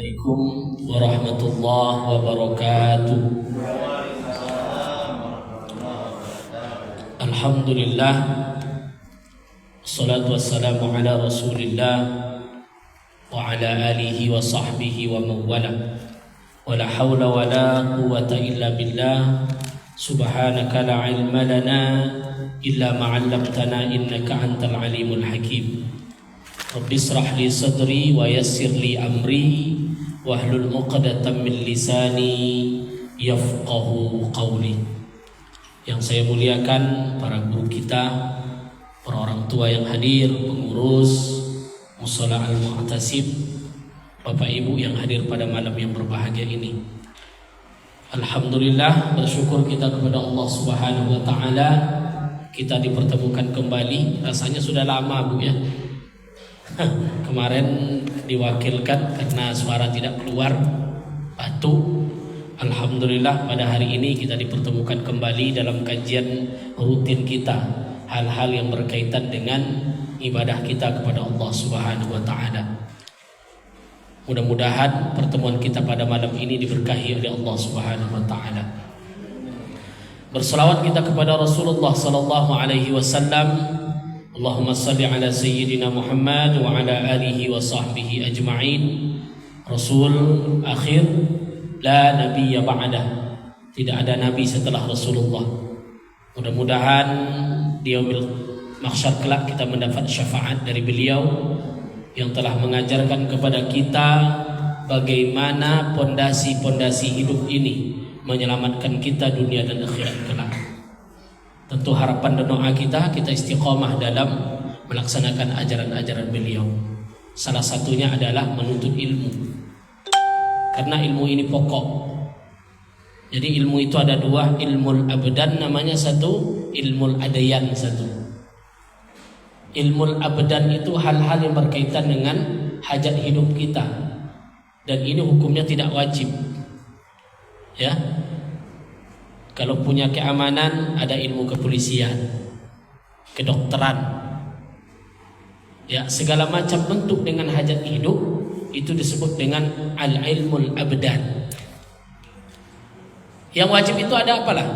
Assalamualaikum warahmatullahi wabarakatuh. Alhamdulillah, wassalatu wassalamu ala rasulillah wa ala alihi wa sahbihi wa mawala. Wa la hawla wa la quwwata illa billah. Subhanaka la ilma lana illa ma 'allamtana innaka antal alimul hakim. Rabbi israh li sadri wa yassir li amri wahlul 'uqdatam min lisani yafqahu qawli. Yang saya muliakan para guru kita, para orang tua yang hadir, pengurus Mushola Al-Mu'tasib, Bapak Ibu yang hadir pada malam yang berbahagia ini. Alhamdulillah, bersyukur kita kepada Allah Subhanahu wa taala, kita dipertemukan kembali. Rasanya sudah lama, Bu, ya. Kemarin diwakilkan karena suara tidak keluar, batuk. Alhamdulillah pada hari ini kita dipertemukan kembali dalam kajian rutin kita, hal-hal yang berkaitan dengan ibadah kita kepada Allah Subhanahu wa taala. Mudah-mudahan pertemuan kita pada malam ini diberkahi oleh Allah Subhanahu wa taala. Berselawat kita kepada Rasulullah sallallahu alaihi wasallam. Allahumma salli ala sayyidina Muhammad wa ala alihi wa sahbihi ajma'in. Rasul akhir, la nabiyya ba'dah. Tidak ada nabi setelah Rasulullah. Mudah-mudahan di yaumil mahsyar kelak kita mendapat syafaat dari beliau yang telah mengajarkan kepada kita bagaimana pondasi-pondasi hidup ini menyelamatkan kita dunia dan akhirat kelak. Tentu harapan dan doa kita istiqomah dalam melaksanakan ajaran-ajaran beliau. Salah satunya adalah menuntut ilmu, karena ilmu ini pokok. Jadi ilmu itu ada dua, ilmul abdan namanya satu, ilmul adayan satu. Ilmul abdan itu hal-hal yang berkaitan dengan hajat hidup kita, dan ini hukumnya tidak wajib, ya. Kalau punya keamanan, ada ilmu kepolisian, kedokteran, ya, segala macam bentuk dengan hajat hidup itu disebut dengan al-ilmul abdan. Yang wajib itu ada apalah?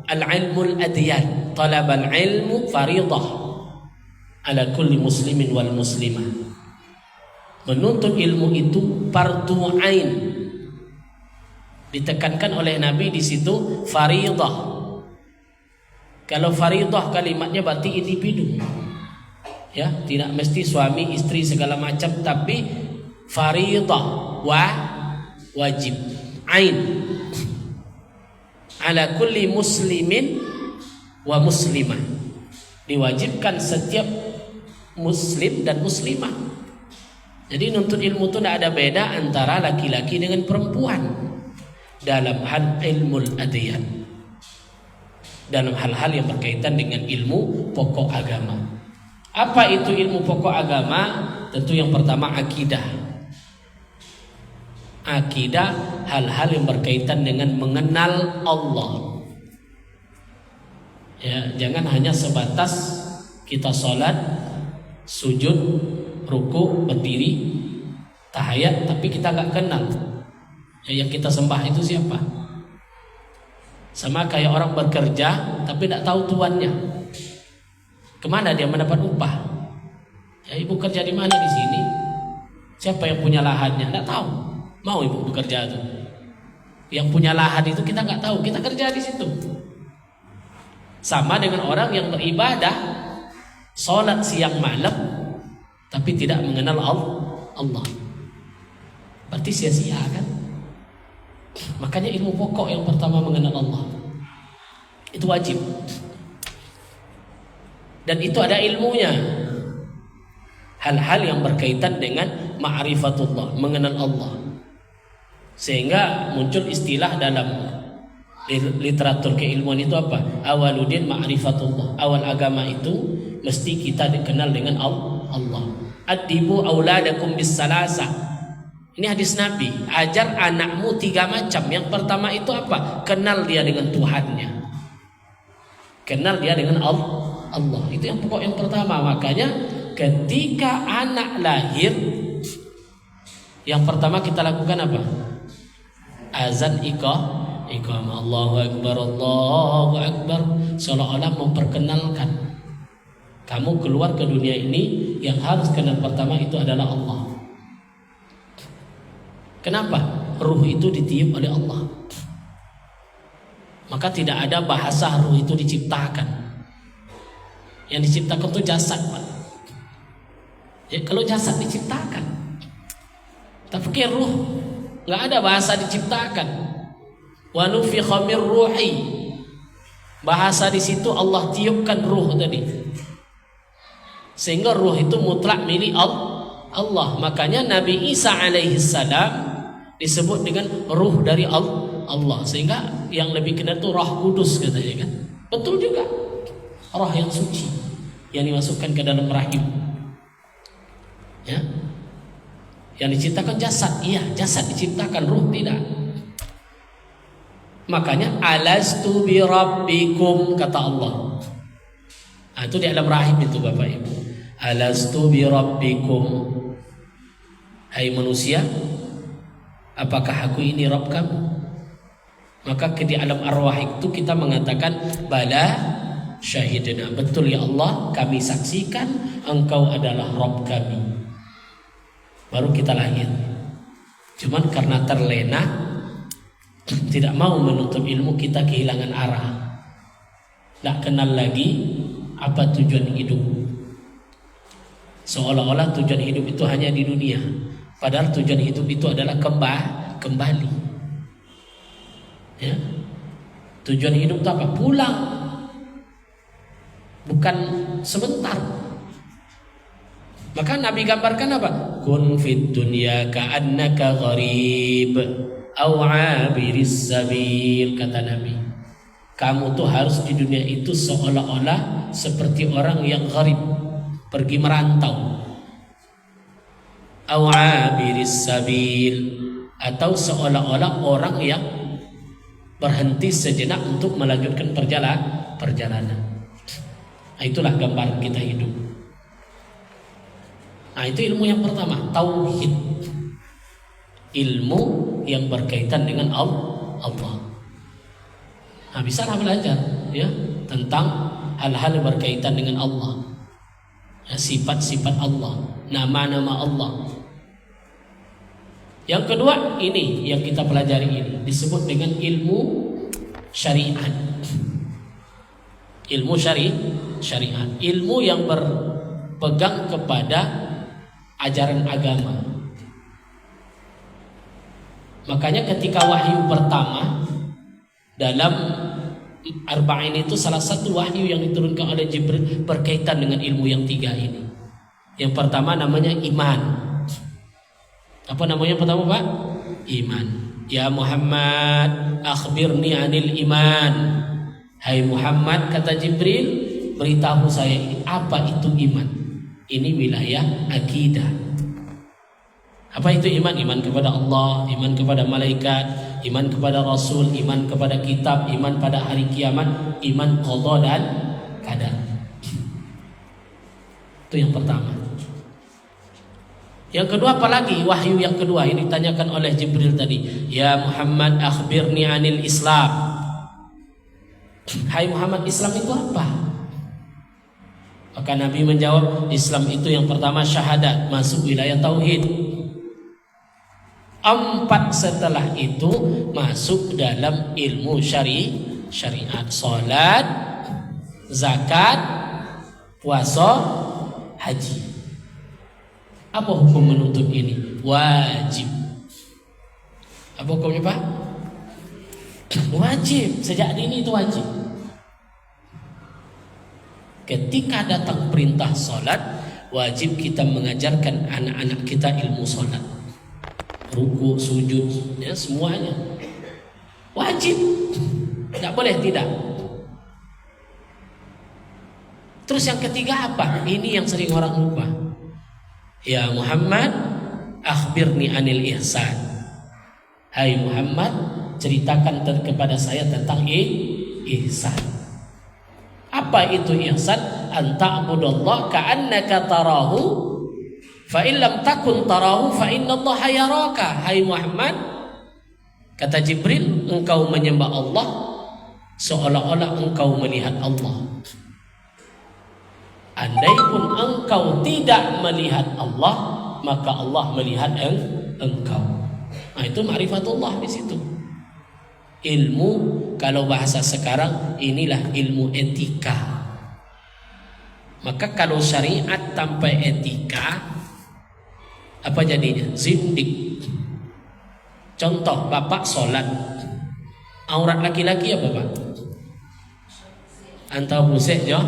Al-ilmul adyan, talabal ilmu faridah ala kulli muslimin wal muslimah. Menuntut ilmu itu fardu ain. Ditekankan oleh Nabi di situ faridah. Kalau faridah kalimatnya berarti individu, ya, tidak mesti suami istri segala macam, tapi faridah wajib ain ala kulli muslimin wa muslimah. Diwajibkan setiap muslim dan muslimah. Jadi nuntut ilmu itu tidak ada beda antara laki-laki dengan perempuan dalam hal ilmul adyan, dalam hal-hal yang berkaitan dengan ilmu pokok agama. Apa itu ilmu pokok agama? Tentu yang pertama akidah. Akidah, hal-hal yang berkaitan dengan mengenal Allah. Ya, jangan hanya sebatas kita sholat, sujud, ruku, berdiri, tahiyat, tapi kita nggak kenal yang kita sembah itu siapa. Sama kayak orang bekerja tapi tidak tahu tuannya, kemana dia mendapat upah. Ya, ibu kerja di mana di sini? Siapa yang punya lahannya? Tidak tahu. Mau ibu bekerja itu? Yang punya lahan itu kita nggak tahu. Kita kerja di situ. Sama dengan orang yang beribadah, sholat siang malam, tapi tidak mengenal Allah. Berarti sia-sia, kan? Makanya ilmu pokok yang pertama mengenal Allah itu wajib, dan itu ada ilmunya. Hal-hal yang berkaitan dengan ma'rifatullah, mengenal Allah, sehingga muncul istilah dalam literatur keilmuan itu apa? Awaludin ma'rifatullah. Awal agama itu mesti kita dikenal dengan Allah. Adibu auladakum bis salasa. Ini hadis Nabi, ajar anakmu 3 macam. Yang pertama itu apa? Kenal dia dengan Tuhannya, kenal dia dengan Allah. Itu yang pokok yang pertama. Makanya ketika anak lahir, Yang pertama kita lakukan apa? Azan iqamah. Allahu Akbar. Seolah-olah memperkenalkan kamu keluar ke dunia ini, yang harus kenal pertama itu adalah Allah. Kenapa? Ruh itu ditiup oleh Allah. Maka tidak ada bahasa ruh itu diciptakan. Yang diciptakan itu jasad, Pak. Ya, kalau jasad diciptakan, tapi ruh nggak ada bahasa diciptakan. Wa nufikha mir ruhi. Bahasa di situ Allah tiupkan ruh tadi. Sehingga ruh itu mutlak milik Allah. Makanya Nabi Isa alaihi salam disebut dengan ruh dari Allah. Sehingga yang lebih kenal itu Roh Kudus katanya kan. Betul juga. Roh yang suci yang dimasukkan ke dalam rahim. Ya. Yang diciptakan jasad, iya, jasad diciptakan, ruh tidak. Makanya alastu bi rabbikum kata Allah. Nah, itu di alam rahim itu Bapak Ibu. Alastu bi rabbikum. Hai manusia, apakah aku ini Rabb kamu? Maka di alam arwah itu kita mengatakan bala syahidna. Betul ya Allah, kami saksikan engkau adalah Rabb kami. Baru kita lahir. Cuman karena terlena, tidak mau menuntut ilmu, kita kehilangan arah. Tidak kenal lagi apa tujuan hidup. Seolah-olah tujuan hidup itu hanya di dunia. Padahal tujuan hidup itu adalah kembali. Ya. Tujuan hidup itu apa? Pulang. Bukan sebentar. Maka Nabi gambarkan apa? Kun fid dunya ka'annaka gharib aw 'abiris sabil, kata Nabi. Kamu tuh harus di dunia itu seolah-olah seperti orang yang gharib, pergi merantau. Aw 'abiris sabil, atau seolah-olah orang yang berhenti sejenak untuk melanjutkan perjalanan. Nah, itulah gambaran kita hidup. Nah, itu ilmu yang pertama, tauhid. Ilmu yang berkaitan dengan Allah. Nah, bisalah belajar ya tentang hal-hal yang berkaitan dengan Allah. Ya, sifat-sifat Allah, nama-nama Allah. Yang kedua, ini yang kita pelajari ini disebut dengan ilmu syariat. Ilmu syariat, ilmu yang berpegang kepada ajaran agama. Makanya ketika wahyu pertama dalam Arba'in itu salah satu wahyu yang diturunkan oleh Jibril berkaitan dengan ilmu yang tiga ini. Yang pertama namanya iman. Apa namanya pertama Pak? Iman. Ya Muhammad, akhbirni anil iman. Hai Muhammad, kata Jibril, beritahu saya apa itu iman. Ini wilayah akidah. Apa itu iman? Iman kepada Allah, iman kepada malaikat, iman kepada Rasul, iman kepada kitab, iman pada hari kiamat, iman qada dan qadar. Itu yang pertama. Yang kedua apalagi? Wahyu yang kedua ini ditanyakan oleh Jibril tadi. Ya Muhammad, akhbirni anil Islam. Hai Muhammad, Islam itu apa? Maka Nabi menjawab, Islam itu yang pertama syahadat, masuk wilayah tauhid. 4 setelah itu masuk dalam ilmu syariat. Salat, zakat, puasa, haji. Apa hukum menuntut ini? Wajib. Apa hukumnya Pak? Wajib. Sejak dini itu wajib. Ketika datang perintah salat, wajib kita mengajarkan anak-anak kita ilmu salat. Ruku, sujud, ya semuanya. Wajib. Tidak boleh tidak. Terus yang ketiga apa? Ini yang sering orang lupa. Ya Muhammad, akhbirni anil ihsan. Hai Muhammad, ceritakan kepada saya tentang ihsan. Apa itu ihsan? An ta'budallah ka'annaka tarahu Fa in lam takun tarahu fa innallaha yaraka. Hai Muhammad, kata Jibril, engkau menyembah Allah seolah-olah engkau melihat Allah. Andai pun engkau tidak melihat Allah, maka Allah melihat engkau. Nah, itu ma'rifatullah di situ. Ilmu, kalau bahasa sekarang, inilah ilmu etika. Maka kalau syariat tanpa etika, apa jadinya? Zindik. Contoh, bapak sholat, aurat laki-laki apa pak? Antara busek jo.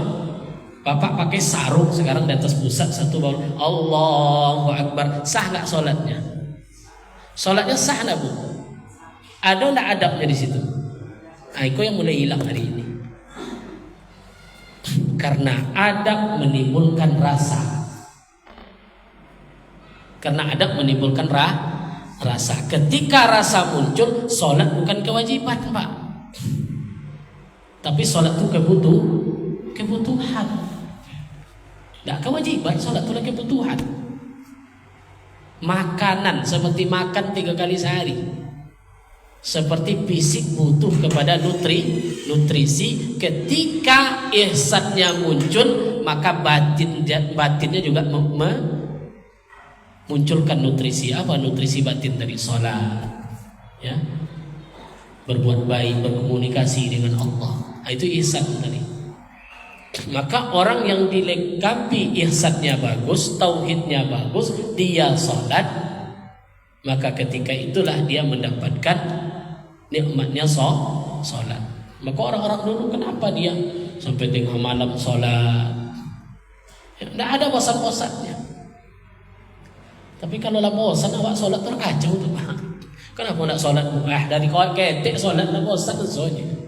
Bapak pakai sarung sekarang di atas pusat satu bawah. Allahu Akbar. Sah nggak sholatnya? Sholatnya sah nggak bu? Ada nggak adabnya di situ? Nah, itu yang mulai hilang hari ini. Karena adab menimbulkan rasa. Karena adab menimbulkan rasa. Ketika rasa muncul, sholat bukan kewajiban pak, tapi sholat itu kebutuhan. Tidak kewajiban, sholat itu kebutuhan. Makanan seperti makan 3 kali sehari, seperti fisik butuh kepada nutrisi. Ketika ihsannya muncul, maka batinnya juga munculkan nutrisi. Apa nutrisi batin dari sholat? Ya, berbuat baik, berkomunikasi dengan Allah. Itu ihsan tadi. Maka orang yang dilengkapi ihsannya bagus, tauhidnya bagus, dia sholat, maka ketika itulah dia mendapatkan nikmatnya sholat. Maka orang-orang dulu kenapa dia sampai tengah malam sholat? Tidak ada bosan-bosannya. Tapi kalau lah bosan awak sholat terkacau tuh pak. Kenapa nak sholat? Dari kawan ketek sholat lah bosan soalnya.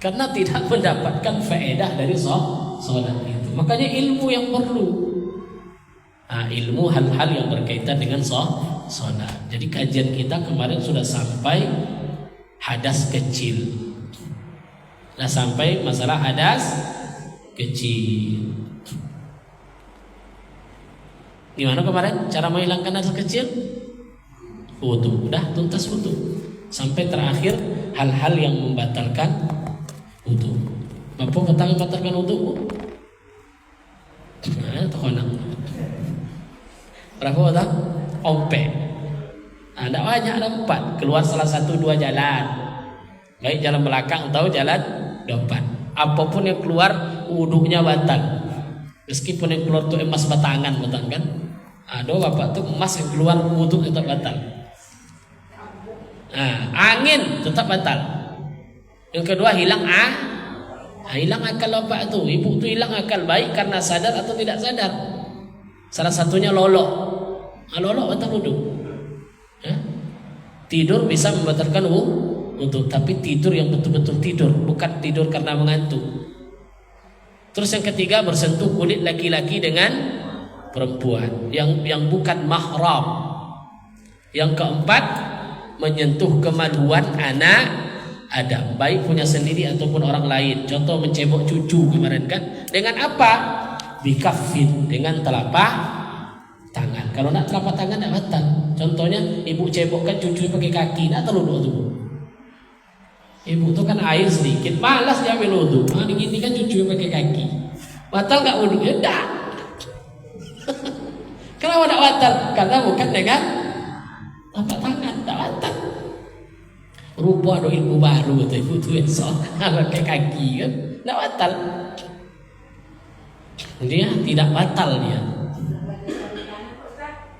Karena tidak mendapatkan faedah dari sholat itu. Makanya ilmu yang perlu. Nah, ilmu hal-hal yang berkaitan dengan sholat. Jadi kajian kita kemarin sudah sampai hadas kecil. Sudah sampai masalah hadas kecil. Gimana kemarin cara menghilangkan hadas kecil? Wudu, udah tuntas wudu. Sampai terakhir hal-hal yang membatalkan wudu. Apa membatalkan wudu? Nah, tokonang. Berapa batang? Ompe. Ada banyak, ada 4. Keluar salah 1 2 jalan. Baik jalan belakang atau jalan depan. Apapun yang keluar wudunya batal. Meskipun yang keluar itu emas batangan, betul kan? Ada bapak tuh emas yang keluar wudu tetap batal. Angin tetap batal. Yang kedua hilang hilang akal bapak itu. Ibu tuh hilang akal, baik karena sadar atau tidak sadar. Salah satunya lolok. Lolok batal wudu. Tidur bisa membatalkan wudu, tapi tidur yang betul-betul tidur, bukan tidur karena mengantuk. Terus yang ketiga, bersentuh kulit laki-laki dengan perempuan yang bukan mahram. Yang keempat, menyentuh kemaluan anak Adam, baik punya sendiri ataupun orang lain. Contoh mencebok cucu kemarin kan. Dengan apa? Bikafin, dengan telapak tangan. Kalau nak telapak tangan tak batal. Contohnya ibu cebokkan cucu pakai kaki, tak terlalu tu. Ibu tu kan air sedikit, malas dia ambil wudu. Ini kan cucu pakai kaki. Batal enggak wudu? Ya tak. Kenapa tak batal? Karena bukan dengan telapak tangan, tak batal. Rupa ada ilmu baru tu ibu tu esok pakai kaki kan, tak batal. Dia tidak batal dia.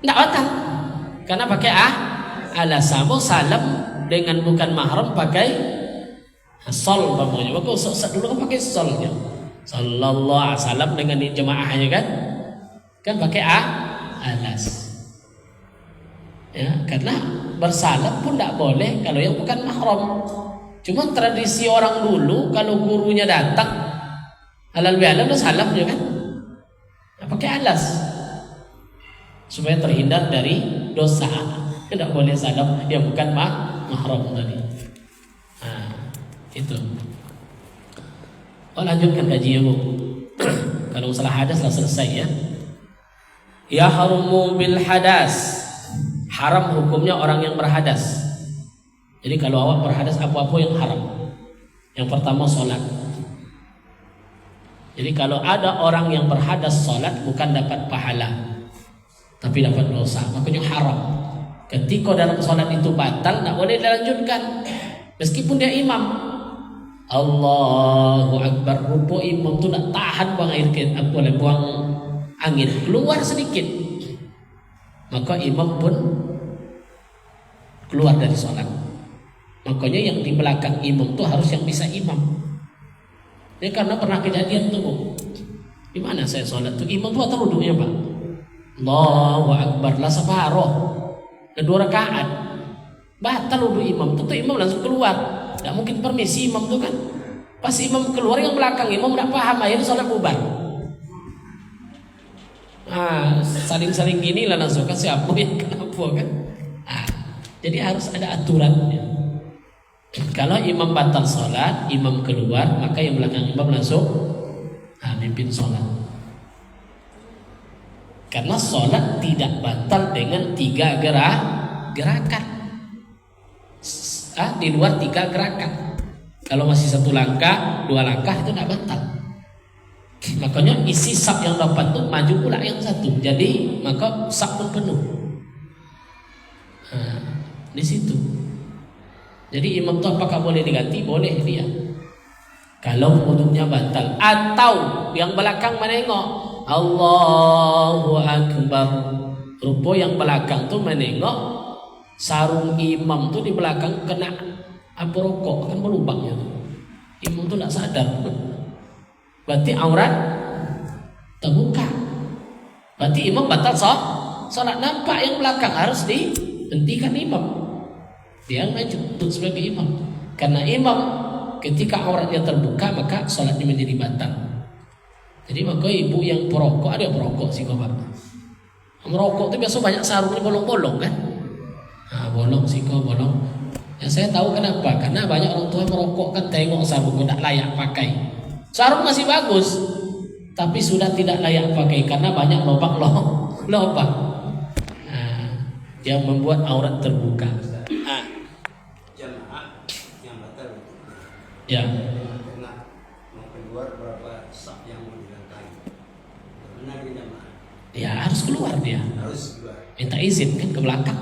Tak batal. Karena pakai alasan salam dengan bukan mahram pakai sol namanya. Maka Ustaz dulu kan pakai solnya. Sallallahu alaihi wasallam dengan jemaahnya kan pakai alas. Ya, karena bersalam pun tidak boleh kalau yang bukan mahram. Cuma tradisi orang dulu kalau gurunya datang halal bihalal salamnya kan. Ya, pakai alas. Supaya terhindar dari dosa. Tidak boleh salam yang bukan mahram tadi. Itu. Lanjutkan kajian Bu. Kalau masalah hadas lah selesai ya. Yahrumu bil hadas. Haram hukumnya orang yang berhadas. Jadi kalau awak berhadas apa-apa yang haram. Yang pertama sholat. Jadi kalau ada orang yang berhadas sholat bukan dapat pahala, tapi dapat dosa, makanya haram. Ketika dalam sholat itu batal, tak boleh dilanjutkan, meskipun dia imam. Allahu Akbar, rupa imam tu nak tahan buang air buang angin keluar sedikit, maka imam pun keluar dari sholat. Makanya yang di belakang imam tu harus yang bisa imam. Ya karena pernah kejadian tuh, di mana saya sholat tuh imam tuh atau duduknya Pak, Allahu Akbar lah separuh, 2 rakaat, batal wudhu imam. Tentu imam langsung keluar, tidak mungkin permisi imam tuh kan. Pas imam keluar yang belakang imam tidak paham, akhirnya sholat bubar. Saling-saling gini lah langsung kan siapa yang kenapa kan. Jadi harus ada aturannya. Kalau imam batal sholat, imam keluar, maka yang belakang imam langsung mimpin sholat. Karena sholat tidak batal dengan 3 gerakan. Di luar 3 gerakan. Kalau masih 1 langkah, 2 langkah itu tidak batal. Makanya isi saf yang dapat itu maju pula yang satu. Jadi maka saf pun penuh. Di situ. Jadi imam itu apakah boleh diganti? Boleh dia. Kalau wudhunya batal atau yang belakang menengok, Allahu Akbar. Rupa yang belakang tuh menengok sarung imam tuh di belakang kena apa rokok kan berlubangnya tuh. Imam tuh tidak sadar. Berarti aurat terbuka. Berarti imam batal sholat. Nampak yang belakang harus dihentikan imam. Dia maju untuk sebagai imam. Karena imam ketika auratnya terbuka maka sholatnya menjadi batal. Jadi maka ibu yang perokok, ada yang perokok sih kok Pak. Merokok itu biasa banyak sarungnya bolong-bolong kan. Bolong sih kok bolong. Yang saya tahu kenapa? Karena banyak orang tua merokok kan tengok sarungnya tidak layak pakai. Sarung masih bagus, tapi sudah tidak layak pakai karena banyak lubang. Yang membuat aurat terbuka. Ya. Karena mau keluar berapa saf yang mau dilangkahi. Benar di jamaah. Ya harus keluar dia. Harus keluar. Minta izin kan ke belakang.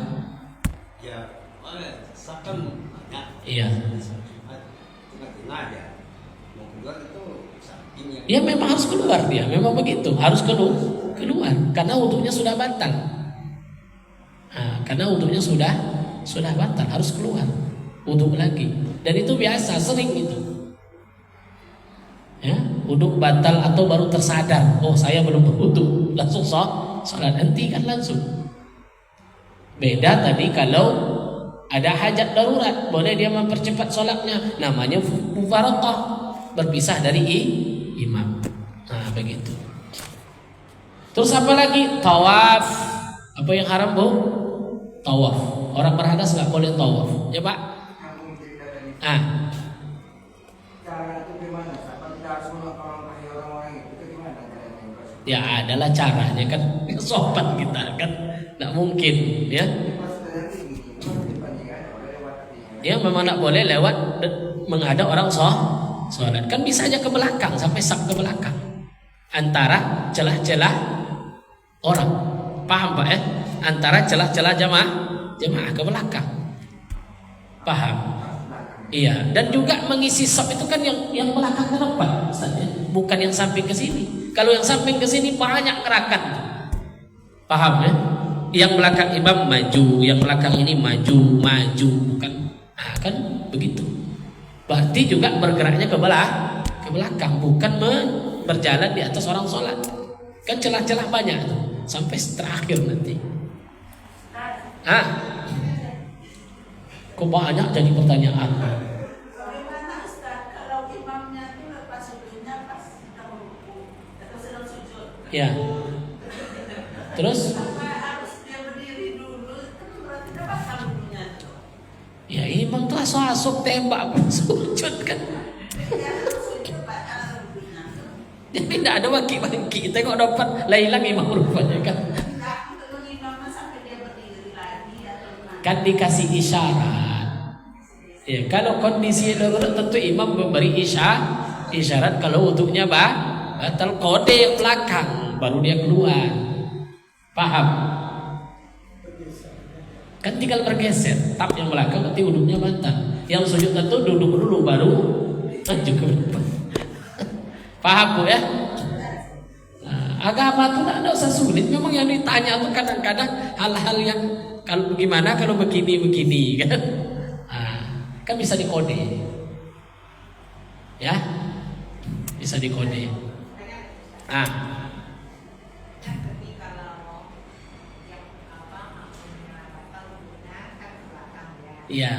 Ya, saf kan banyak. Iya. Tengah-tengah dia. Mau keluar itu sampingnya. Ya memang harus keluar dia. Memang begitu. Harus keluar. Karena wudhunya sudah batal. Karena wudhunya sudah batal. Harus keluar. Wudhu lagi. Dan itu biasa, sering itu. Ya, wudhu batal atau baru tersadar, oh saya belum berwudhu, langsung sholat, hentikan langsung. Beda tadi kalau ada hajat darurat, boleh dia mempercepat sholatnya, namanya mufaraqah, berpisah dari imam. Begitu. Terus apa lagi? Tawaf. Apa yang haram Bu? Tawaf. Orang berhadas nggak boleh tawaf, ya Pak? Cara itu gimana? Apa kita harus melangkahi orang-orang itu gimana caranya? Ya adalah caranya kan sopan kita kan, tidak mungkin ya. Dia memang tidak boleh lewat menghadap orang sholat. Kan bisa aja ke belakang sampai saf ke belakang antara celah-celah orang. Paham Pak ya? Antara celah-celah jamaah ke belakang. Paham? Iya, dan juga mengisi saf itu kan yang belakang ke depan, bukan yang samping ke sini. Kalau yang samping ke sini banyak gerakan. Paham ya? Yang belakang imam maju, yang belakang ini maju, bukan. Kan begitu. Berarti juga bergeraknya ke belakang, bukan berjalan di atas orang sholat. Kan celah-celah banyak tuh, sampai terakhir nanti. Kok banyak jadi pertanyaan? Bagaimana Ustaz kalau imamnya itu lepas sujudnya pas kita ruku atau sedang sujud? Ya. Terus? Apa harus dia berdiri dulu? Itu berarti dapat sambungnya. Ya imam tuh asok tembak sujud kan. Dia harus sujud batal sujudnya. Jadi tidak ada waki-waki. Tengok dapat lailang imam rupanya kan. kan dikasih isyarat. Ya, kalau kondisi darurat tentu imam memberi isyarat kalau wudhunya batal, kode yang belakang baru dia keluar. Paham? Kan tinggal bergeser, tap yang belakang nanti wudhunya batal. Yang sujud tentu duduk dulu baru maju ke depan. Paham Bu ya? Agama itu tidak usah sulit. Memang yang ditanya itu kadang-kadang hal-hal yang kalau bagaimana kalau begini kan, kan bisa dikode, ya, bisa dikode. Iya,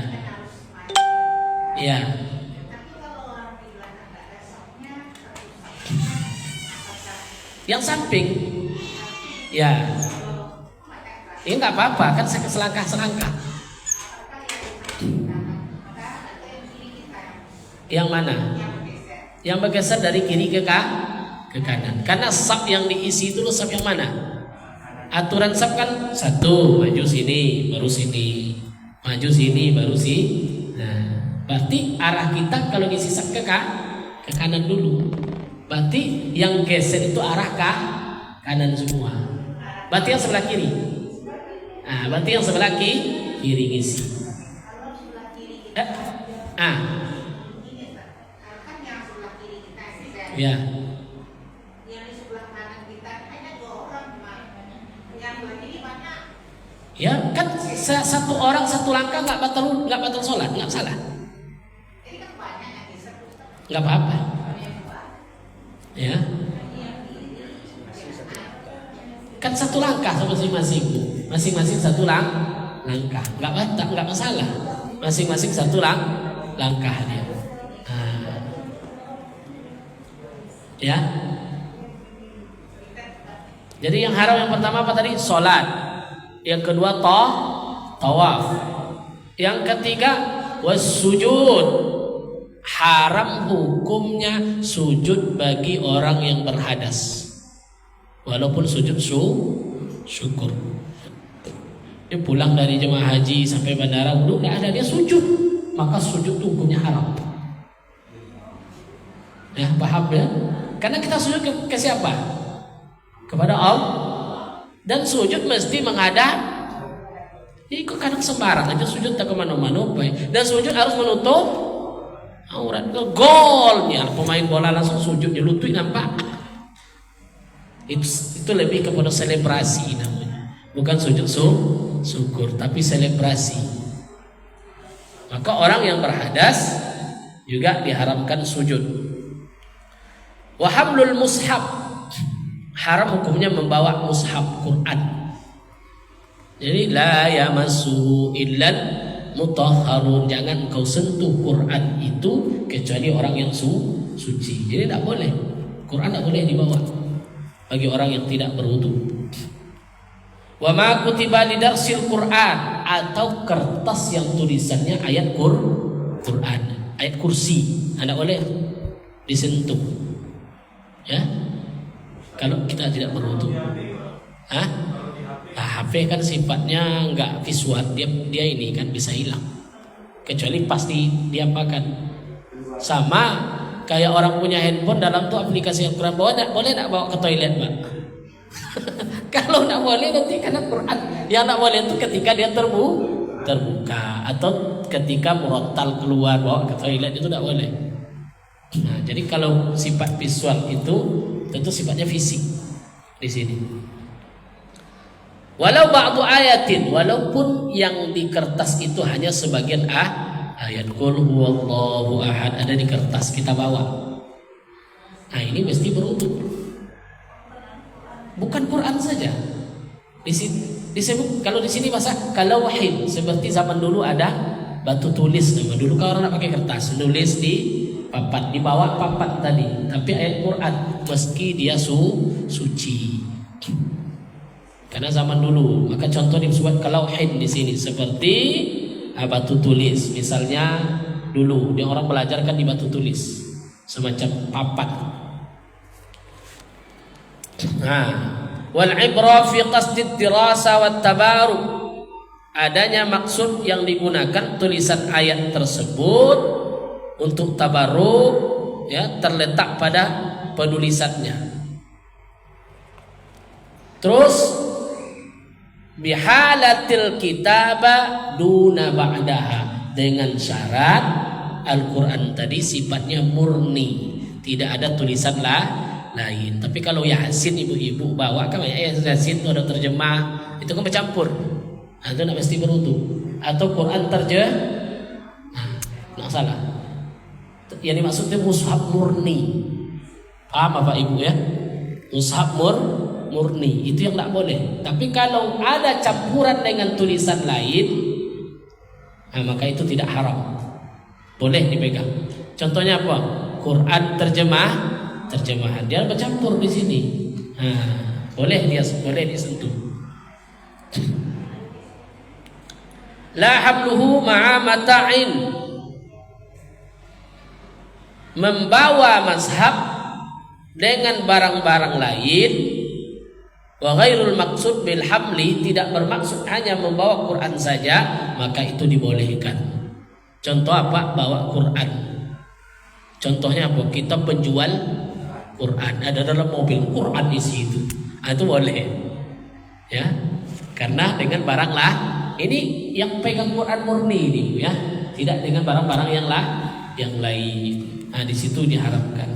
iya. Yang samping, ya, ini nggak apa-apa kan selangkah. Yang mana? Yang bergeser dari kiri ke kanan. Karena saf yang diisi itu saf yang mana? Aturan saf kan satu, maju sini, baru sini, maju sini, baru sini. Nah, berarti arah kita kalau diisi saf ke kanan dulu. Berarti yang geser itu arah kanan semua. Berarti yang sebelah kiri. Nah, berarti yang sebelah kiri ngisi. Ya. Ya kan satu orang satu langkah nggak batal sholat, nggak salah. Nggak apa-apa. Ya. Kan satu langkah masing-masing satu langkah, nggak masalah. Masing-masing satu langkah dia. Ya. Jadi yang haram yang pertama apa tadi? Sholat. Yang kedua tawaf. Yang ketiga wassujud. Haram hukumnya sujud bagi orang yang berhadas. Walaupun sujud syukur. Dia pulang dari jemaah haji sampai bandara wudhu nggak ada, dia sujud, maka sujud itu hukumnya haram. Ya, paham ya? Karena kita sujud ke siapa? Kepada Allah. Dan sujud mesti menghadap. Ini kok kadang sembarang aja sujud tak kemana-mana. Dan sujud harus menutup aurat. Golnya pemain bola langsung sujud di lutut nampak. Itu lebih kepada selebrasi namanya. Bukan sujud syukur, tapi selebrasi. Maka orang yang berhadas juga diharamkan sujud. Wa hamlul mushaf, haram hukumnya membawa mushaf Quran. Jadi la yamassu illal mutahharun, jangan kau sentuh Quran itu kecuali orang yang suci. Jadi tidak boleh, Quran tidak boleh dibawa bagi orang yang tidak berwudu. Wa ma kutiba lidarsil Quran, atau kertas yang tulisannya ayat Quran, ayat kursi, tidak boleh disentuh. Ya, kalau kita tidak berwudu. HP kan sifatnya enggak visual, dia ini kan bisa hilang kecuali pasti diapakan. Sama kayak orang punya handphone, dalam tuh aplikasi Al-Quran boleh enggak bawa ke toilet, Pak? Kalau enggak boleh nanti karena Quran. Yang enggak boleh itu ketika dia terbuka atau ketika murattal keluar bawa ke toilet, itu enggak boleh. Nah, jadi kalau sifat visual itu tentu sifatnya fisik di sini. Walau ba'du ayatin, walaupun yang di kertas itu hanya sebagian ayat qul huwallahu ahad ada di kertas kita bawa. Nah, ini mesti berwudu. Bukan Quran saja. Disebut kalau di sini bahasa kalau wahid, seperti zaman dulu ada batu tulis. Zaman dulu kalau orang nak pakai kertas, nulis di papat, dibawa papat tadi, tapi ayat Quran meski dia suci. Karena zaman dulu, maka contoh disebut kalauhin di sini seperti batu tulis. Misalnya dulu dia orang belajar kan di batu tulis, semacam papat. Wal ibra fi qasdid dirasa wat tabaruk. adanya maksud yang digunakan tulisan ayat tersebut untuk tabarruk, ya, terletak pada penulisannya. Terus bihalatil kitaba duna ba'daha, dengan syarat Al-Quran tadi sifatnya murni, tidak ada tulisan lain. Tapi kalau Yasin ibu-ibu bawa kan Yasin itu ada terjemah, itu kan bercampur. Nah, itu nak mesti berutuh. Atau Quran nggak salah. Yang dimaksudnya mushaf murni. Paham Bapak Ibu ya? Mushaf murni itu yang tidak boleh. Tapi kalau ada campuran dengan tulisan lain, nah, maka itu tidak haram, boleh dipegang. Contohnya apa? Quran terjemahan dia bercampur di sini, nah, boleh disentuh. La habluhu ma'a mata'in, membawa mazhab dengan barang-barang lain. Wa ghairul maksud bil hamli, tidak bermaksud hanya membawa Quran saja, maka itu dibolehkan. Contoh apa? Bawa Quran. Contohnya apa? Kita penjual Quran, ada dalam mobil Quran isi itu. Itu boleh. Ya. Karena dengan barang lah, ini yang pegang Quran murni ini, ya. Tidak dengan barang-barang yang lain. Nah, di situ diharapkan.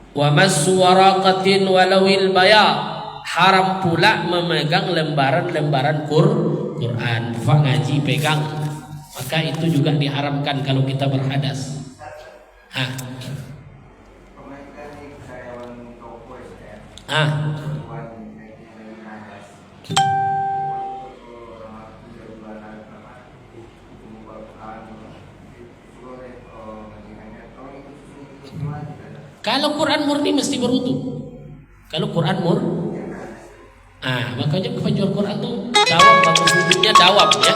Wa massu waraqatin walawil bayad, haram pula memegang lembaran-lembaran Quran. Pak ngaji pegang, maka itu juga diharamkan kalau kita berhadas. Kalau Quran murni mesti berutuh. Kalau Quran makanya penjual Quran tuh dawab, bagus wujudnya dawab, ya,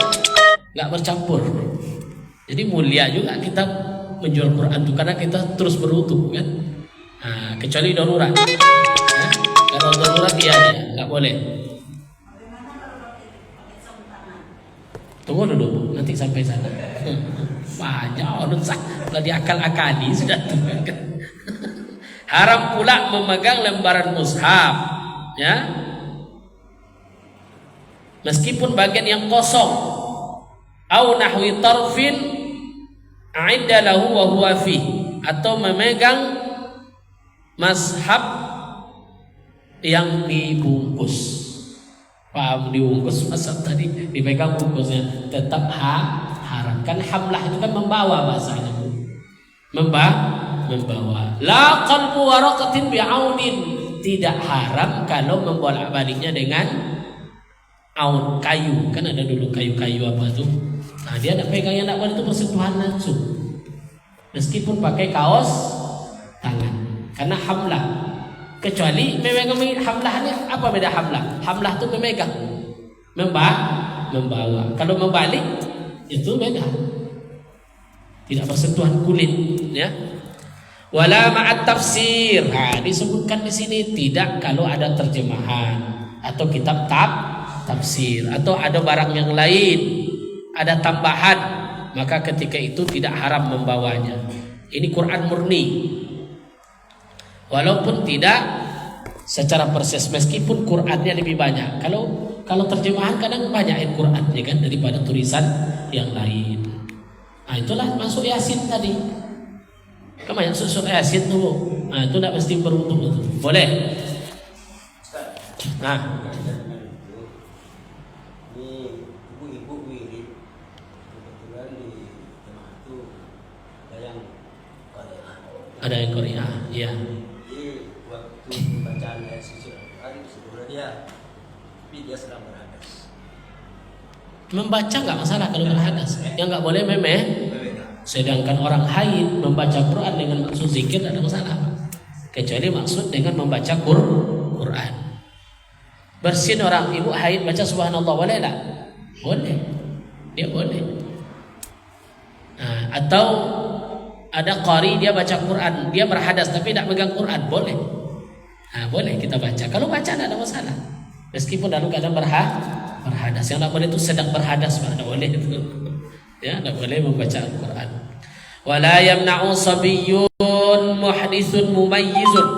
nggak bercampur. Jadi mulia juga kita menjual Quran tuh, karena kita terus berutuh, kan. Kecuali darurat. Ya, kalau darurat ya nggak boleh. Tunggu dulu, nanti sampai sana. Banyak orang kalau diakal-akali sudah tuh. Haram pula memegang lembaran mushaf, ya, meskipun bagian yang kosong. Au nahwi tarfin a'idda lahu wa huwa fi, atau memegang mushaf yang dibungkus. Paham, dibungkus mushaf tadi dipegang bungkusnya, tetap haram. Kan hamlah itu kan membawa bahasanya, membawa. La qalbu waraqatin bi'audin, tidak haram kalau membolak-baliknya dengan aud, kayu. Kan ada dulu kayu-kayu apa tuh. Nah, dia nak pegang yang nak boleh itu bersentuhan langsung, meskipun pakai kaos tangan, karena hamlah. Kecuali memegang hamlahnya, apa beda hamlah? Hamlah itu memegang, membawa. Kalau membalik itu beda, tidak bersentuhan kulit, ya. Wala ma'at tafsir. Disebutkan di sini tidak kalau ada terjemahan atau kitab tafsir atau ada barang yang lain, ada tambahan, maka ketika itu tidak haram membawanya. Ini Quran murni. Walaupun tidak secara persis, meskipun Qurannya lebih banyak. Kalau terjemahan kadang banyak Qurannya kan daripada tulisan yang lain. Nah, itulah masuk Yasin tadi. Kamu yang susun Yasin tuh, nah itu tidak mesti beruntung itu, boleh. Nah, ini ibu-ibu wirid kebetulan di jemaah itu ada yang Korea, iya. Jadi waktu bacaan ayat suci Al-Quran sebenarnya dia, tapi dia sedang berhadas. Membaca nggak masalah kalau berhadas, yang nggak boleh memeh. Sedangkan orang haid membaca Quran dengan maksud zikir tidak ada masalah, kecuali maksud dengan membaca Quran. Bersin orang ibu haid baca subhanallah, boleh tak? Boleh, dia boleh. Nah, atau ada qari dia baca Quran, dia berhadas tapi tidak pegang Quran, boleh. Nah, boleh kita baca. Kalau baca tidak ada masalah. Meskipun dalam keadaan berhadas. Yang tidak boleh itu sedang berhadas, Pak. Tidak boleh itu. Ya, tidak boleh membaca Al-Quran. Wala yamna'u sabiyyun muhdithun mumayyizun.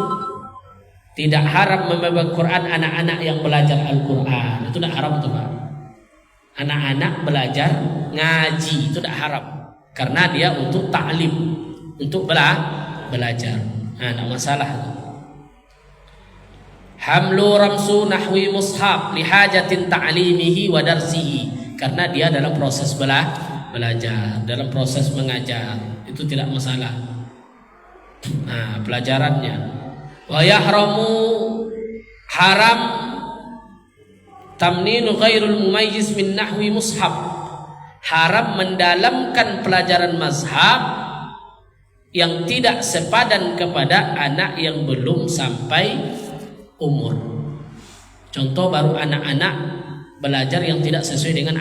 Tidak haram membaca Quran anak-anak yang belajar Al-Quran. Itu tidak haram tuh, Pak. Anak-anak belajar ngaji itu tidak haram. Karena dia untuk ta'lim, untuk belajar. Nah, tidak masalah. Hamlu ramsu nahwi mushaf lihajatin ta'limihi wa darsihi. Karena dia dalam proses belajar, dalam proses mengajar. Itu tidak masalah. Nah, pelajarannya. Wa yahramu haram tamninu ghairul mumayyiz min nahwi mushaf. Haram mendalamkan pelajaran mazhab yang tidak sepadan kepada anak yang belum sampai umur. Contoh baru anak-anak belajar yang tidak sesuai dengan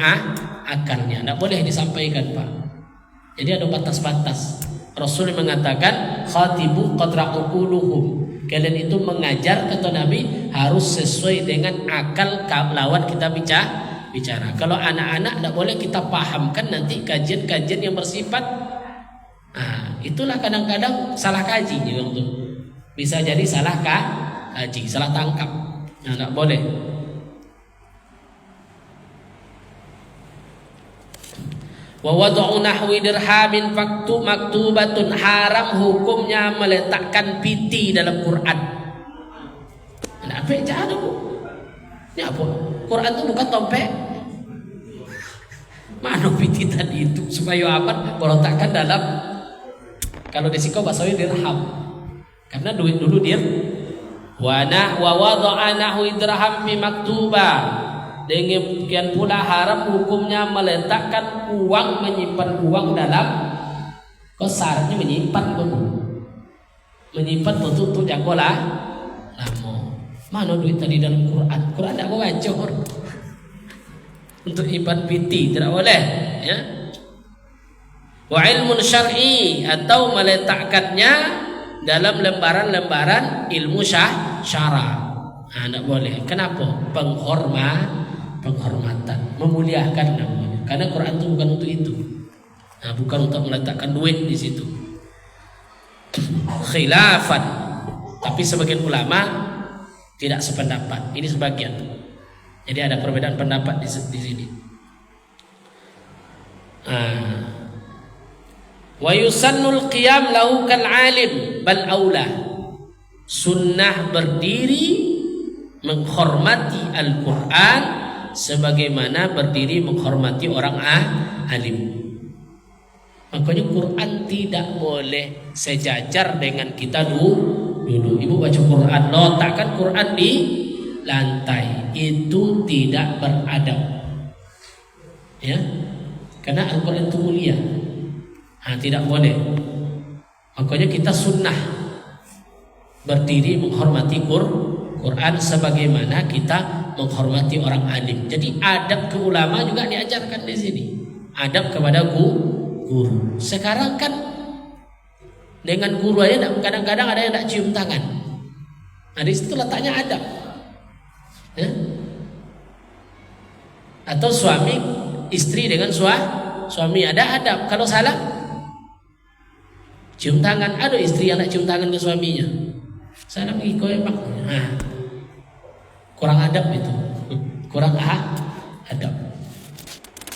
akalnya, tidak boleh disampaikan, Pak. Jadi ada batas-batas. Rasul mengatakan khatibu qadra uquluhum. Kalian itu mengajar, kata Nabi, harus sesuai dengan akal lawan kita bicara. Kalau anak-anak tidak boleh kita pahamkan nanti kajian-kajian yang bersifat itulah kadang-kadang salah kaji juga tuh. Bisa jadi salah kaji, salah tangkap. Nah, tidak boleh. Wa wad'u nahwi dirhamin maktubatun, haram hukumnya meletakkan piti dalam Quran. Nah, apa aja ada, Bu? Ini apa? Quran itu bukan tompek. Mana piti tadi itu supaya apa? Letakkan dalam, kalau di Siko bahasanya dirham. Karena duit dulu dia. Wa wad'a nahwi dirham fi maktubah. Demikian pula haram hukumnya meletakkan uang, menyimpan uang dalam syaratnya menyimpan untuk jago lama. Mana duit tadi dalam Quran? Quran tidak mau bacor untuk ibadah piti, tidak boleh, ya. Wa ilmun syar'i, atau meletakkannya dalam lembaran-lembaran ilmu syara. Tidak boleh. Kenapa? Penghormatan, memuliakan namanya. Karena Quran itu bukan untuk itu. Nah, bukan untuk meletakkan duit di situ. Khilafan, tapi sebagian ulama tidak sependapat. Ini sebagian. Jadi ada perbedaan pendapat di sini. Wa yusannul qiyam lahu kal alim bal aula. Sunnah berdiri menghormati Al-Quran sebagaimana berdiri menghormati orang alim. Makanya Quran tidak boleh sejajar dengan kita dulu. Ibu baca Quran, letakkan Quran di lantai, itu tidak beradab, ya. Karena Al-Quran itu mulia. Tidak boleh. Makanya kita sunnah berdiri menghormati Quran sebagaimana kita menghormati orang alim. Jadi adab ke ulama juga diajarkan di sini. Adab kepada guru. Sekarang kan dengan guru aja kadang-kadang ada yang tidak cium tangan. Nah, di situ letaknya adab. Ya? Atau suami istri dengan suami ada adab. Kalau salah cium tangan. Ada istri yang tidak cium tangan ke suaminya. Salah mengikoi pak. Kurang adab itu, kurang adab.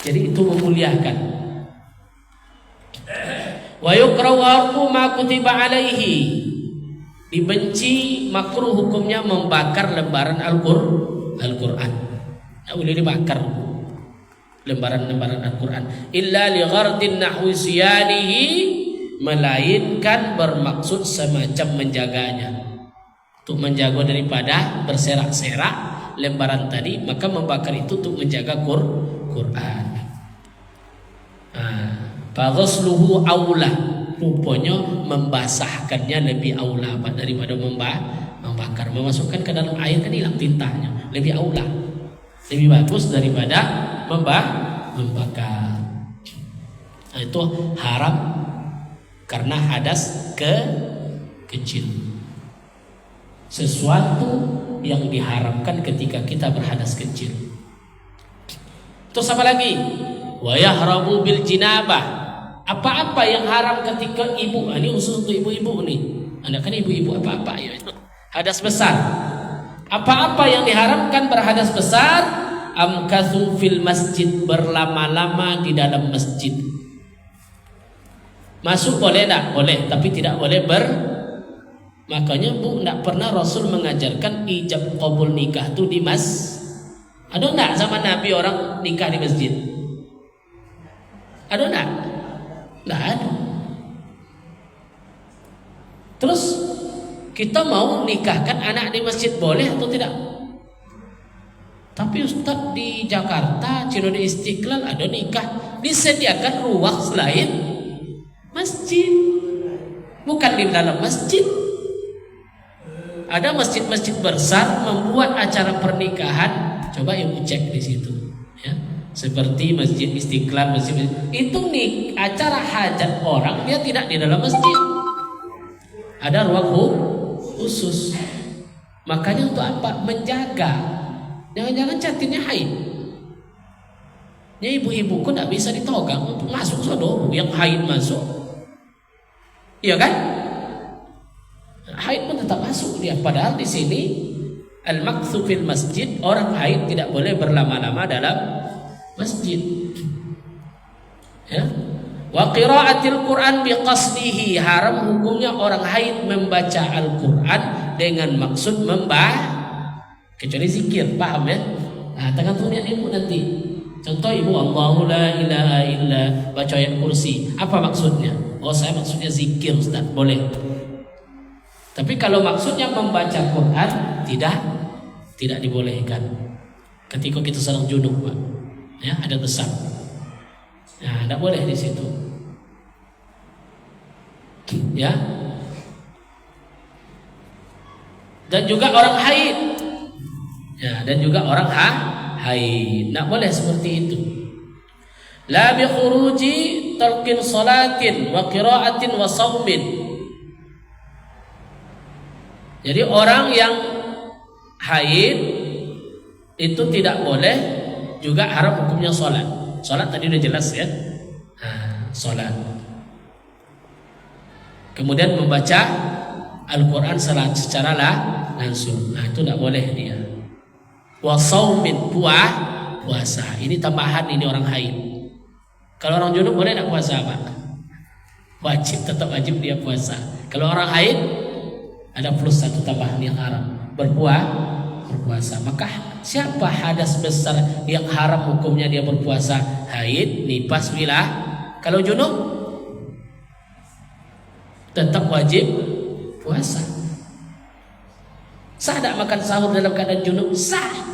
Jadi itu memuliakan. Wa yukrahu ma kutiba alaihi. Dibenci, makruh hukumnya membakar lembaran Al-Quran. Tidak boleh dibakar lembaran-lembaran Al-Quran. Illa li ghardin nahwi siyanihi, melainkan bermaksud semacam menjaganya. Untuk menjaga daripada berserak-serak lembaran tadi, maka membakar itu untuk menjaga Quran. Faghasluhu aula, rupanya membasahkannya lebih aula daripada membakar. Memasukkan ke dalam air kan hilang tintanya, lebih aula, lebih bagus daripada membakar. Itu haram karena hadas kecil. Sesuatu yang diharamkan ketika kita berhadas kecil. Terus apa lagi? Wa yahramu bil jinabah. Apa-apa yang haram ketika ibu, ini khusus untuk ibu-ibu nih. Anda kan ibu-ibu apa-apa ya itu. Hadas besar. Apa-apa yang diharamkan berhadas besar, amkathu fil masjid, berlama-lama di dalam masjid. Masuk boleh tak? Boleh, tapi tidak boleh Makanya Bu, tidak pernah Rasul mengajarkan ijab qabul nikah itu di Ada enggak zaman Nabi orang nikah di masjid? Ada enggak? Enggak ada. Terus kita mau nikahkan anak di masjid boleh atau tidak? Tapi Ustadz di Jakarta, Cino di Istiqlal ada nikah, disediakan ruang selain masjid, bukan di dalam masjid. Ada masjid-masjid besar membuat acara pernikahan. Coba ibu cek di situ, ya. Seperti Masjid Istiqlal, masjid itu nih acara hajat orang, dia tidak di dalam masjid. Ada ruang khusus. Makanya untuk apa? Menjaga. Jangan-jangan cantiknya haid. Ya ibu-ibu kok tidak bisa ditogang untuk masuk sodor yang haid masuk. Iya kan? Haid pun tetap masuk dia. Padahal di sini al-makthu fil masjid, orang haid tidak boleh berlama-lama dalam masjid. Ya. Wa qiraatil Quran biqasdihi, haram hukumnya orang haid membaca Al-Quran dengan maksud kecuali zikir, paham ya? Nah, tergantung niat ibu nanti. Contoh ibu Allahu la ilaha illa, baca ayat kursi. Apa maksudnya? Oh, saya maksudnya zikir, Ustaz. Boleh. Tapi kalau maksudnya membaca Quran, tidak dibolehkan. Ketika kita sedang junub, Pak. Ya, ada besar. Nah, tidak boleh di situ. Ya. Dan juga orang haid. Ya, dan juga orang haid. Tidak boleh seperti itu. La bi khuruji talqin salatin wa qiraatin wa shaumin. Jadi orang yang haid itu tidak boleh, juga haram hukumnya sholat. Sholat tadi udah jelas ya. Sholat. Kemudian membaca Al-Quran secara langsung. Nah, itu tidak boleh dia. Wa shaumin, puasa. Ini tambahan, ini orang haid. Kalau orang junub boleh tidak puasa, Pak? Wajib, tetap wajib dia puasa. Kalau orang haid ada plus satu tambahan yang haram, berpuasa. Maka siapa hadas besar yang haram hukumnya dia berpuasa? Haid, nifas, wilah. Kalau junub tetap wajib puasa. Sah tak makan sahur dalam keadaan junub? Sah.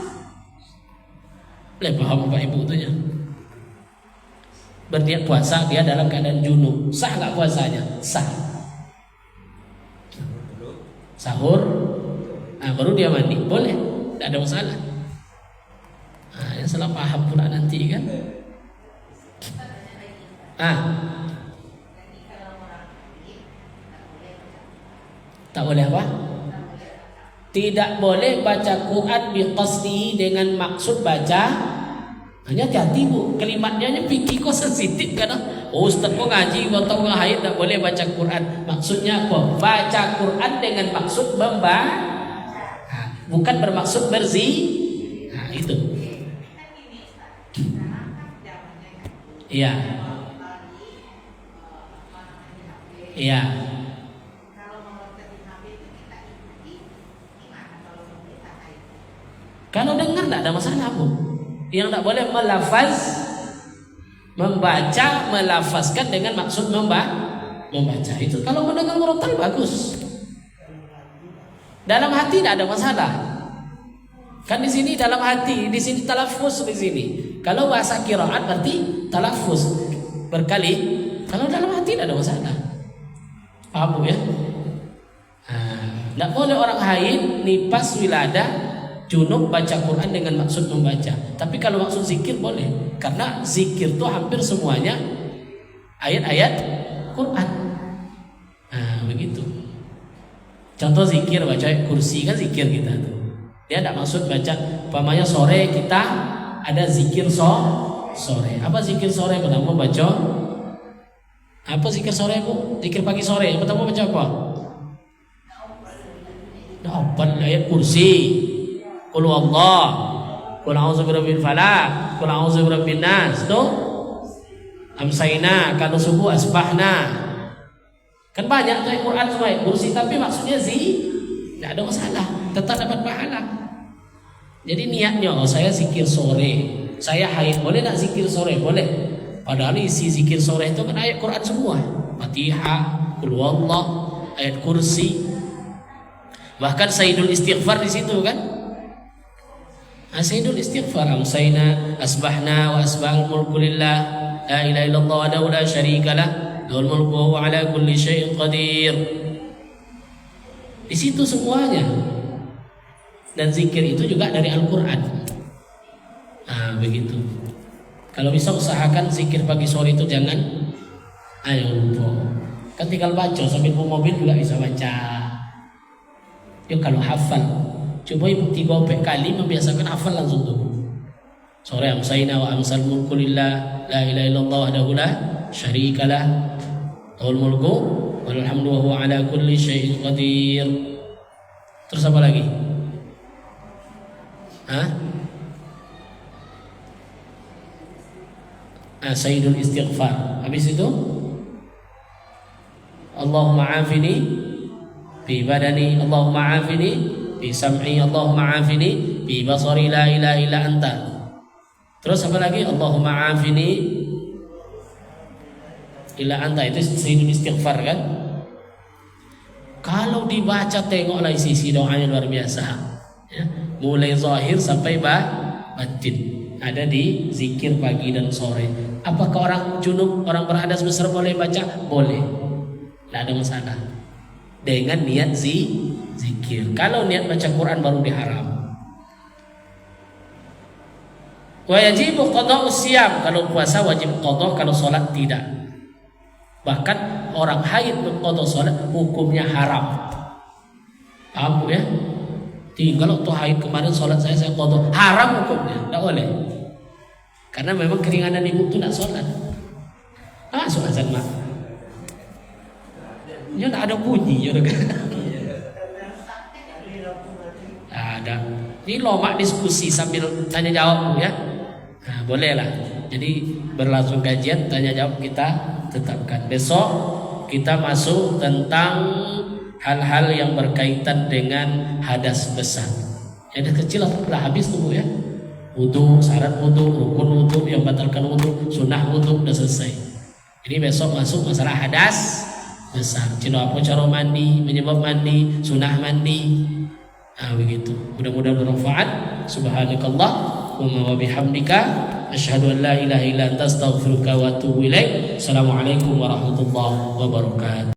Boleh paham Pak Ibu itu ya? Berniat puasa dia dalam keadaan junub, sah tak puasanya? Sah. Sahur, baru dia mandi, boleh, tidak ada masalah. Yang salah paham pula nanti kan. Tak boleh apa? Tidak boleh baca Quran biqasdihi, dengan maksud baca. Hanya hati-hati Bu, kalimatnya fikih kok sensitif kan? Oh, Ustaz kok ngaji atau haid tak boleh baca Quran. Maksudnya apa? Baca Quran dengan maksud bukan bermaksud itu. Iya. Iya. Kalau dengar tidak ada masalah Bu. Yang tidak boleh melafazkan dengan maksud membaca itu. Kalau mendengar murattal bagus. Dalam hati tidak ada masalah. Kan di sini dalam hati, di sini talaffuz di sini. Kalau bahasa qiraat berarti talaffuz berkali. Kalau dalam hati tidak ada masalah. Paham ya? Tidak boleh orang haid, nifas, wiladah, junub baca Quran dengan maksud membaca. Tapi kalau maksud zikir boleh, karena zikir itu hampir semuanya ayat-ayat Quran. Begitu. Contoh zikir baca kursi kan zikir kita tuh. Dia tidak maksud baca. Umpamanya sore kita ada zikir sore. Apa zikir sore? Pertama baca. Apa zikir sore bu? Zikir pagi sore. Pertama baca apa? Dapat ayat kursi. Qul Allah. Qul a'udzu birabbil falaq. Qul a'udzu birabbin nas. Tuh. Amsayna, kalau subuh asbahna. Kan banyak tuh Al-Quran semua kursi, tapi maksudnya tidak ada masalah, tetap dapat pahala. Jadi niatnya, saya zikir sore, saya haid, boleh tak zikir sore? Boleh. Padahal isi zikir sore itu kan ayat Quran semua, Fatihah, Qul Huwallah, ayat kursi. Bahkan Sayyidul Istighfar di situ kan. Sayyidul Istighfar, amsayna, asbahna wa asbahal mulku lillah, la ilaha illallah wa la syarika lah, lahul mulku wa huwa ala kulli syai'in qadir. Di situ semuanya. Dan zikir itu juga dari Al-Quran. Begitu. Kalau bisa usahakan zikir pagi sore itu jangan lupa. Kan tinggal baca sambil bawa mobil juga bisa baca. Ya kalau hafal, coba ibu 3 kali membiasakan hafal langsung tuh. Sore amsayna wa amsal mulku lillah, la ilaha illallah wahdahu la syarikalah, lahul mulku walhamdu wa huwa ala kulli syai'in qadir. Terus apa lagi? Sayyidul Istighfar. Habis itu Allahumma afini fi badani, Allahumma afini fi sam'i, Allahumma afini fi basari, la ilaha illa anta. Terus apa lagi? Allahumma afini illa anta. Itu Sayyidul Istighfar kan. Kalau dibaca tengoklah sisi doanya luar biasa ya. Mulai zahir sampai batin. Ada di zikir pagi dan sore. Apakah orang junub, orang berhadas besar boleh baca? Boleh, tidak ada masalah. Dengan niat zikir. Kalau niat baca Quran baru diharam. Wa yajibu qada'us siyam. Kalau puasa wajib qada, kalau sholat tidak. Bahkan orang haid qada sholat hukumnya haram. Paham ya? Tinggal waktu haid kemarin sholat saya qada, haram hukumnya, tidak boleh. Karena memang keringanan ibu itu tidak sholat. Masuk azan mak. Ya tidak ada bunyi ya kan? Ada. Ini lomak diskusi sambil tanya jawab ya. Bolehlah. Jadi berlangsung kajian tanya jawab kita tetapkan. Besok kita masuk tentang hal-hal yang berkaitan dengan hadas besar. Hadas kecil sudah habis tuh ya. Wudu, syarat wudu, rukun wudu, yang batalkan wudu, sunnah wudu sudah selesai. Ini besok masuk masalah hadas besar. Cina apa cara mandi, menyebab mandi, sunnah mandi. Begitu. Mudah-mudahan bermanfaat. Subhanakallah wa bihamdika asyhadu an la ilaha illa anta astaghfiruka wa atubu ilaik. Assalamualaikum warahmatullahi wabarakatuh.